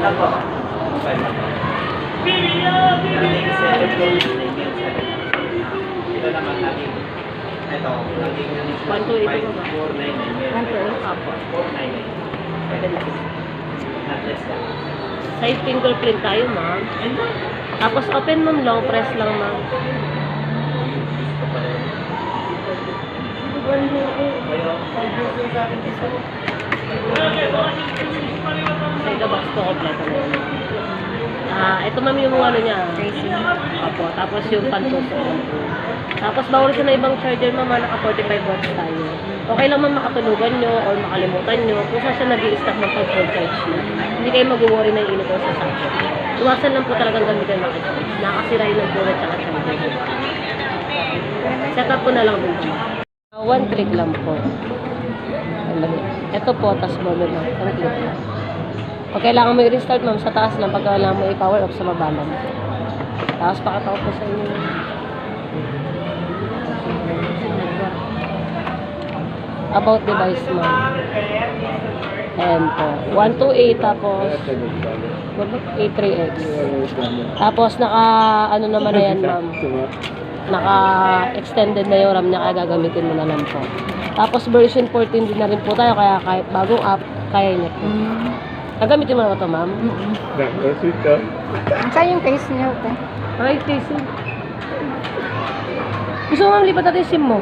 Apo. 1970. Ito naman naging ito, naging 128 ba? 499. Apo. 499. Pwede na. Not less than. Side fingerprint tayo, ma'am. Tapos open ma'am, long press lang, ma'am. Sa ilabas po, kompleto na yun. Ito ma'am yung ano niya. Apo, tapos yung pantusok. Tapos bawal sa na ibang charger ma'am, naka 45 watts tayo. Okay lang ma'am makatulugan nyo or makalimutan nyo kung saan siya nag-i-stop ng pag-full charge nyo. Hindi kayo mag-worry na init sa socket. Iwasan lang po talagang gamitin naka-charge. Nakasira yung nag-bullet at charger. Set up ko na lang din po. One click lang po. Ito po, tas bolo lang. One click lang. Pag kailangan mo i-restart ma'am, sa taas lang. Pag kailangan mo i-power off, sa baba lang. Tapos pakataw po sa inyo. About device ma'am. Ayan po. 128 tapos 83X. Tapos naka ano naman na yan ma'am. Naka-extended na yung RAM niya, kaya gagamitin mo na lang po. Tapos version 14 din na rin po tayo, kaya kahit bagong app, kaya niya po. Gagamitin mo na ba ito, ma'am? Saan yung case niyo? Ay, case. Gusto mo ma'am, lipat natin yung SIM mo.